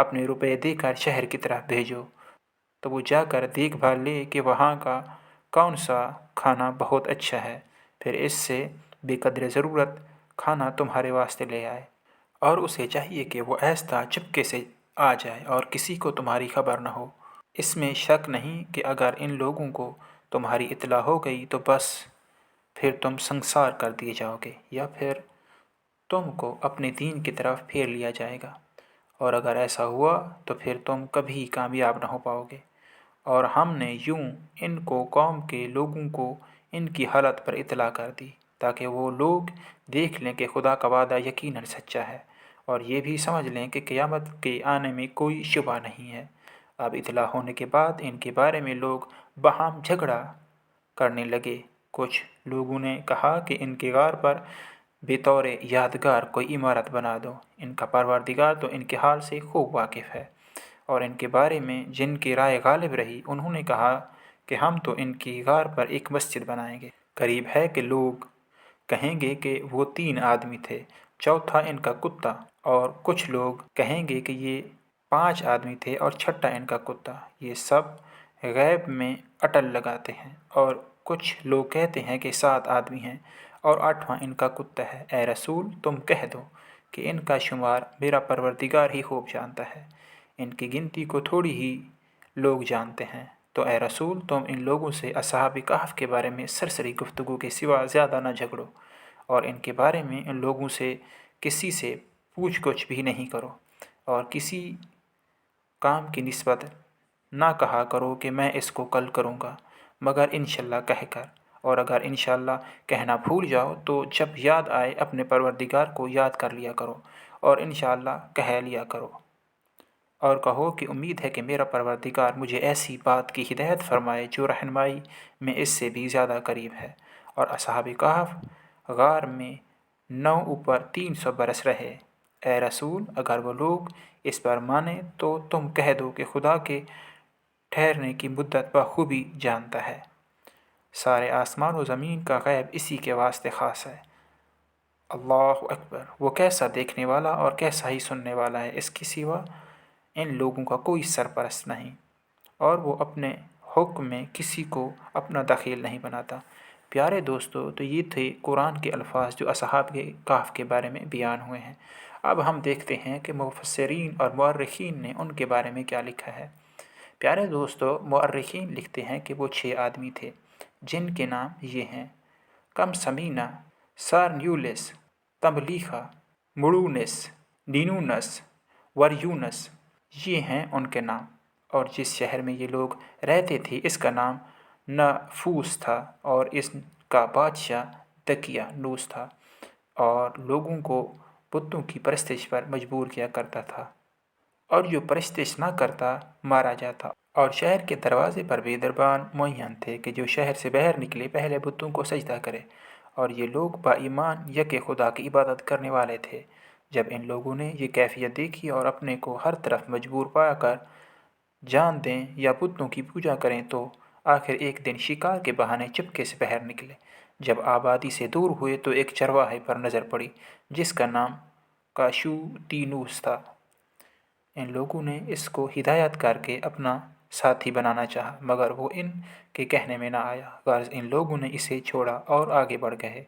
اپنے روپے دے کر شہر کی طرف بھیجو، تو وہ جا کر دیکھ بھال لے کہ وہاں کا کون سا کھانا بہت اچھا ہے، پھر اس سے بے قدر ضرورت کھانا تمہارے واسطے لے آئے۔ اور اسے چاہیے کہ وہ آہستہ چپکے سے آ جائے اور کسی کو تمہاری خبر نہ ہو۔ اس میں شک نہیں کہ اگر ان لوگوں کو تمہاری اطلاع ہو گئی تو بس پھر تم سنسار کر دیے جاؤ گے، یا پھر تم کو اپنے دین کی طرف پھیر لیا جائے گا، اور اگر ایسا ہوا تو پھر تم کبھی کامیاب نہ ہو پاؤ گے۔ اور ہم نے یوں ان کو قوم کے لوگوں کو ان کی حالت پر اطلاع کر دی تاکہ وہ لوگ دیکھ لیں کہ خدا کا وعدہ یقیناً سچا ہے، اور یہ بھی سمجھ لیں کہ قیامت کے آنے میں کوئی شبہ نہیں ہے۔ اب اطلاع ہونے کے بعد ان کے بارے میں لوگ باہم جھگڑا کرنے لگے۔ کچھ لوگوں نے کہا کہ ان کے غار پر بطور یادگار کوئی عمارت بنا دو، ان کا پروردگار تو ان کے حال سے خوب واقف ہے۔ اور ان کے بارے میں جن کی رائے غالب رہی انہوں نے کہا کہ ہم تو ان کی غار پر ایک مسجد بنائیں گے۔ قریب ہے کہ لوگ کہیں گے کہ وہ 3 آدمی تھے، چوتھا ان کا کتا، اور کچھ لوگ کہیں گے کہ یہ 5 آدمی تھے اور چھٹا ان کا کتا۔ یہ سب غیب میں اٹل لگاتے ہیں۔ اور کچھ لوگ کہتے ہیں کہ 7 آدمی ہیں اور 8واں ان کا کتا ہے۔ اے رسول تم کہہ دو کہ ان کا شمار میرا پروردگار ہی خوب جانتا ہے، ان کی گنتی کو تھوڑی ہی لوگ جانتے ہیں۔ تو اے رسول تم ان لوگوں سے اصحاب کہف کے بارے میں سرسری گفتگو کے سوا زیادہ نہ جھگڑو، اور ان کے بارے میں ان لوگوں سے کسی سے پوچھ گچھ بھی نہیں کرو، اور کسی کام کی نسبت نہ کہا کرو کہ میں اس کو کل کروں گا، مگر انشاءاللہ کہہ کر، اور اگر انشاءاللہ کہنا بھول جاؤ تو جب یاد آئے اپنے پروردگار کو یاد کر لیا کرو اور انشاءاللہ کہہ لیا کرو، اور کہو کہ امید ہے کہ میرا پروردگار مجھے ایسی بات کی ہدایت فرمائے جو رہنمائی میں اس سے بھی زیادہ قریب ہے۔ اور اصحاب کہف غار میں 9 اوپر 300 برس رہے۔ اے رسول اگر وہ لوگ اس پر مانے تو تم کہہ دو کہ خدا کے ٹھہرنے کی مدت بخوبی جانتا ہے۔ سارے آسمان و زمین کا غیب اسی کے واسطے خاص ہے۔ اللہ اکبر! وہ کیسا دیکھنے والا اور کیسا ہی سننے والا ہے، اس کے سوا ان لوگوں کا کوئی سرپرست نہیں، اور وہ اپنے حکم میں کسی کو اپنا دخیل نہیں بناتا۔ پیارے دوستو، تو یہ تھے قرآن کے الفاظ جو اصحاب کے کہف کے بارے میں بیان ہوئے ہیں۔ اب ہم دیکھتے ہیں کہ مفسرین اور مورخین نے ان کے بارے میں کیا لکھا ہے۔ پیارے دوستو، مورخین لکھتے ہیں کہ وہ 6 آدمی تھے جن کے نام یہ ہیں: کم سمینہ، سارنیولس، تملیخا، مڑونس، نینونس، وریونس، یہ ہیں ان کے نام۔ اور جس شہر میں یہ لوگ رہتے تھے اس کا نام نفوس تھا، اور اس کا بادشاہ دقیانوس تھا، اور لوگوں کو بتوں کی پرستش پر مجبور کیا کرتا تھا، اور جو پرستش نہ کرتا مارا جاتا۔ اور شہر کے دروازے پر بھی دربان معین تھے کہ جو شہر سے باہر نکلے پہلے بتوں کو سجدہ کرے، اور یہ لوگ با ایمان یک خدا کی عبادت کرنے والے تھے۔ جب ان لوگوں نے یہ کیفیت دیکھی اور اپنے کو ہر طرف مجبور پا کر جان دیں یا بتوں کی پوجا کریں تو آخر ایک دن شکار کے بہانے چپکے سے باہر نکلے۔ جب آبادی سے دور ہوئے تو ایک چرواہے پر نظر پڑی جس کا نام کاشوتینوس تھا۔ ان لوگوں نے اس کو ہدایت کر کے اپنا ساتھی بنانا چاہا، مگر وہ ان کے کہنے میں نہ آیا، غرض ان لوگوں نے اسے چھوڑا اور آگے بڑھ گئے،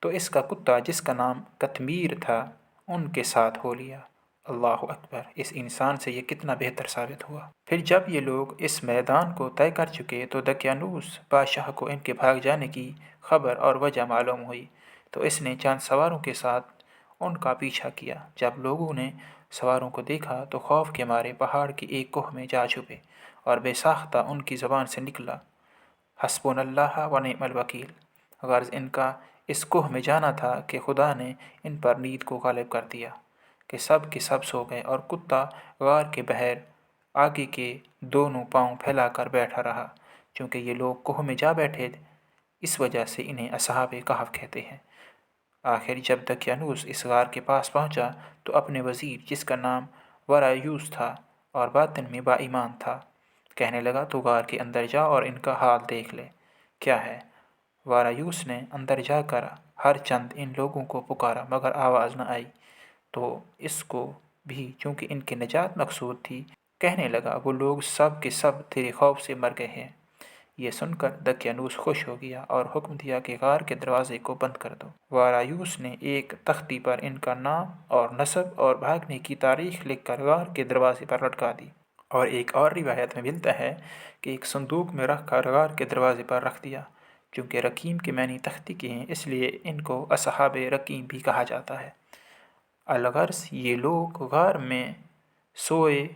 تو اس کا کتا جس کا نام قطمیر تھا ان کے ساتھ ہو لیا۔ اللہ اکبر! اس انسان سے یہ کتنا بہتر ثابت ہوا۔ پھر جب یہ لوگ اس میدان کو طے کر چکے تو دقیانوس بادشاہ کو ان کے بھاگ جانے کی خبر اور وجہ معلوم ہوئی، تو اس نے چند سواروں کے ساتھ ان کا پیچھا کیا۔ جب لوگوں نے سواروں کو دیکھا تو خوف کے مارے پہاڑ کی ایک کوہ میں جا چھپے، اور بے ساختہ ان کی زبان سے نکلا حسبنا اللہ و نعم الوکیل، غرض ان کا اس کوہ میں جانا تھا کہ خدا نے ان پر نیند کو غالب کر دیا کہ سب کے سب سو گئے، اور کتا غار کے باہر آگے کے دونوں پاؤں پھیلا کر بیٹھا رہا۔ چونکہ یہ لوگ کوہ میں جا بیٹھے اس وجہ سے انہیں اصحاب کہف کہتے ہیں۔ آخر جب دقیانوس اس غار کے پاس پہنچا تو اپنے وزیر جس کا نام ورایوس تھا اور باطن میں با ایمان تھا کہنے لگا تو غار کے اندر جا اور ان کا حال دیکھ لے کیا ہے۔ ورایوس نے اندر جا کر ہر چند ان لوگوں کو پکارا مگر آواز نہ آئی، تو اس کو بھی چونکہ ان کی نجات مقصود تھی کہنے لگا وہ لوگ سب کے سب تیرے خوف سے مر گئے ہیں۔ یہ سن کر دقیانوس خوش ہو گیا اور حکم دیا کہ غار کے دروازے کو بند کر دو۔ وارایوس نے ایک تختی پر ان کا نام اور نسب اور بھاگنے کی تاریخ لکھ کر غار کے دروازے پر لٹکا دی، اور ایک اور روایت میں ملتا ہے کہ ایک صندوق میں رکھ کر غار کے دروازے پر رکھ دیا۔ چونکہ رقیم کے معنی تختی کے ہیں اس لیے ان کو اصحاب رقیم بھی کہا جاتا ہے۔ الغرض یہ لوگ غار میں سوئے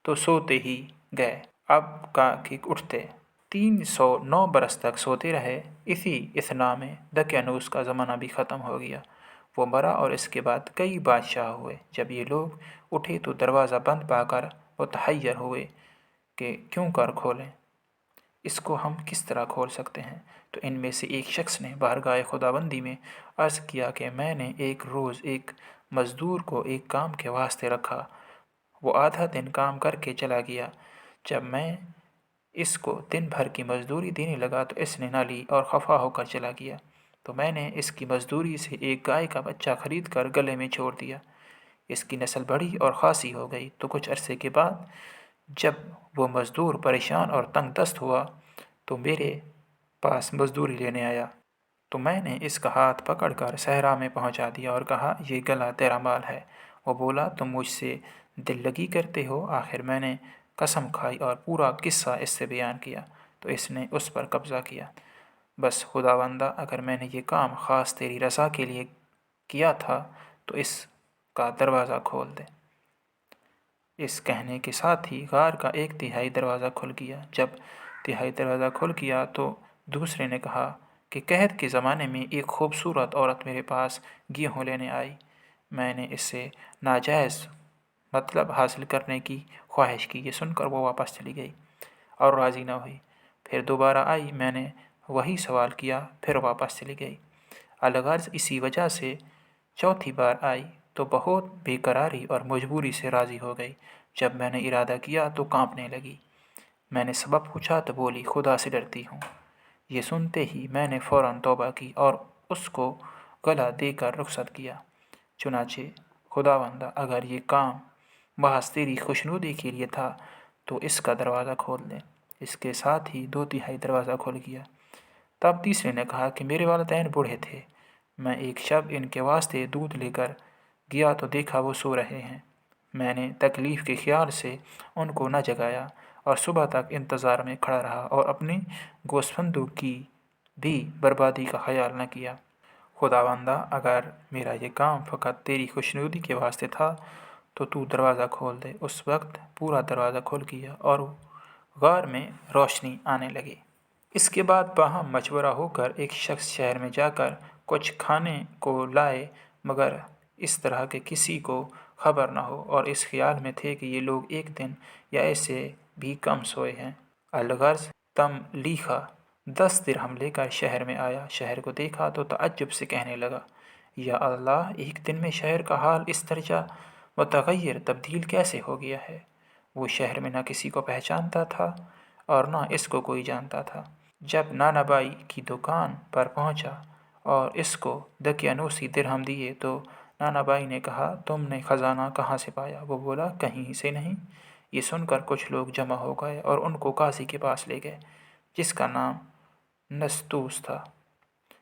تو سوتے ہی گئے، اب کا کہ اٹھتے 309 برس تک سوتے رہے۔ اسی اثنا میں دقیانوس کا زمانہ بھی ختم ہو گیا، وہ مرا اور اس کے بعد کئی بادشاہ ہوئے۔ جب یہ لوگ اٹھے تو دروازہ بند پا کر متحیر ہوئے کہ کیوں کر کھولیں، اس کو ہم کس طرح کھول سکتے ہیں؟ تو ان میں سے ایک شخص نے بارگاہ خداوندی میں عرض کیا کہ میں نے ایک روز ایک مزدور کو ایک کام کے واسطے رکھا، وہ آدھا دن کام کر کے چلا گیا۔ جب میں اس کو دن بھر کی مزدوری دینے لگا تو اس نے نہ لی اور خفا ہو کر چلا گیا۔ تو میں نے اس کی مزدوری سے ایک گائے کا بچہ خرید کر گلے میں چھوڑ دیا۔ اس کی نسل بڑی اور خاصی ہو گئی۔ تو کچھ عرصے کے بعد جب وہ مزدور پریشان اور تنگ دست ہوا تو میرے پاس مزدوری لینے آیا، تو میں نے اس کا ہاتھ پکڑ کر صحرا میں پہنچا دیا اور کہا یہ گلا تیرا مال ہے۔ وہ بولا تم مجھ سے دل لگی کرتے ہو۔ آخر میں نے قسم کھائی اور پورا قصہ اس سے بیان کیا تو اس نے اس پر قبضہ کیا۔ بس خداوندہ اگر میں نے یہ کام خاص تیری رضا کے لیے کیا تھا تو اس کا دروازہ کھول دے۔ اس کہنے کے ساتھ ہی غار کا ایک تہائی دروازہ کھل گیا۔ جب تہائی دروازہ کھل گیا تو دوسرے نے کہا کہ قحط کے زمانے میں ایک خوبصورت عورت میرے پاس گیہوں لینے آئی، میں نے اس سے ناجائز مطلب حاصل کرنے کی خواہش کی۔ یہ سن کر وہ واپس چلی گئی اور راضی نہ ہوئی۔ پھر دوبارہ آئی، میں نے وہی سوال کیا، پھر واپس چلی گئی۔ الغرض اسی وجہ سے چوتھی بار آئی تو بہت بے قراری اور مجبوری سے راضی ہو گئی۔ جب میں نے ارادہ کیا تو کانپنے لگی۔ میں نے سبب پوچھا تو بولی خدا سے ڈرتی ہوں۔ یہ سنتے ہی میں نے فوراً توبہ کی اور اس کو گلا دے کر رخصت کیا۔ چنانچہ خداوندہ اگر یہ کام محض تیری خوشنودی کے لیے تھا تو اس کا دروازہ کھول دے۔ اس کے ساتھ ہی 2 تہائی دروازہ کھل گیا۔ تب تیسرے نے کہا کہ میرے والدین بوڑھے تھے، میں ایک شب ان کے واسطے دودھ لے کر گیا تو دیکھا وہ سو رہے ہیں۔ میں نے تکلیف کے خیال سے ان کو نہ جگایا اور صبح تک انتظار میں کھڑا رہا اور اپنی گوسفندوں کی بھی بربادی کا خیال نہ کیا۔ خداوندہ اگر میرا یہ کام فقط تیری خوشنودی کے واسطے تھا تو دروازہ کھول دے۔ اس وقت پورا دروازہ کھل گیا اور غار میں روشنی آنے لگی۔ اس کے بعد باہم مشورہ ہو کر ایک شخص شہر میں جا کر کچھ کھانے کو لائے، مگر اس طرح کہ کسی کو خبر نہ ہو، اور اس خیال میں تھے کہ یہ لوگ ایک دن یا ایسے بھی کم سوئے ہیں۔ الغرض تملیخا 10 درہم لے کر شہر میں آیا۔ شہر کو دیکھا تو تعجب سے کہنے لگا، یا اللہ، ایک دن میں شہر کا حال اس درجہ متغیر تبدیل کیسے ہو گیا ہے؟ وہ شہر میں نہ کسی کو پہچانتا تھا اور نہ اس کو کوئی جانتا تھا۔ جب نانا بائی کی دکان پر پہنچا اور اس کو دقیانوسی درہم دیے تو نانا بائی نے کہا تم نے خزانہ کہاں سے پایا؟ وہ بولا کہیں سے نہیں۔ یہ سن کر کچھ لوگ جمع ہو گئے اور ان کو قاضی کے پاس لے گئے جس کا نام نستوس تھا۔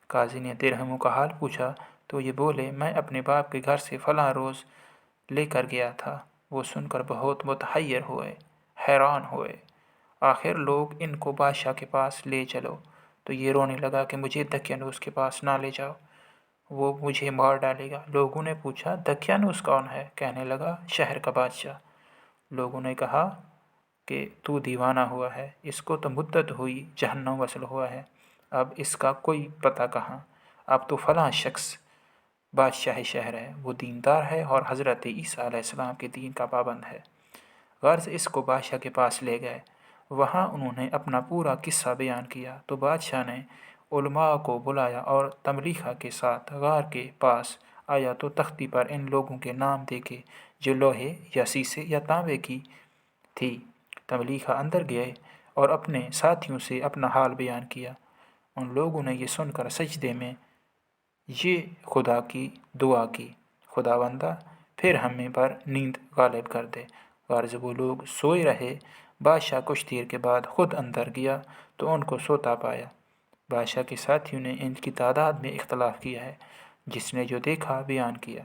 قاضی نے درہموں کا حال پوچھا تو یہ بولے میں اپنے باپ کے گھر سے فلاں روز لے کر گیا تھا۔ وہ سن کر بہت متحیر ہوئے، حیران ہوئے۔ آخر لوگ ان کو بادشاہ کے پاس لے چلو، تو یہ رونے لگا کہ مجھے دقیانوس کے پاس نہ لے جاؤ، وہ مجھے مار ڈالے گا۔ لوگوں نے پوچھا دقیانوس کون ہے؟ کہنے لگا شہر کا بادشاہ۔ لوگوں نے کہا کہ تو دیوانہ ہوا ہے، اس کو تو مدت ہوئی جہنم وصل ہوا ہے، اب اس کا کوئی پتہ کہاں؟ اب تو فلاں شخص بادشاہ شہر ہے، وہ دیندار ہے اور حضرت عیسیٰ علیہ السلام کے دین کا پابند ہے۔ غرض اس کو بادشاہ کے پاس لے گئے۔ وہاں انہوں نے اپنا پورا قصہ بیان کیا تو بادشاہ نے علماء کو بلایا اور تملیخا کے ساتھ غار کے پاس آیا تو تختی پر ان لوگوں کے نام دیکھے جو لوہے یا سیسے یا تانبے کی تھی۔ تملیخا اندر گئے اور اپنے ساتھیوں سے اپنا حال بیان کیا۔ ان لوگوں نے یہ سن کر سجدے میں یہ خدا کی دعا کی، خداوندہ پھر ہمیں پر نیند غالب کر دے۔ اور جب وہ لوگ سوئے رہے، بادشاہ کچھ دیر کے بعد خود اندر گیا تو ان کو سوتا پایا۔ بادشاہ کے ساتھیوں نے ان کی تعداد میں اختلاف کیا ہے، جس نے جو دیکھا بیان کیا۔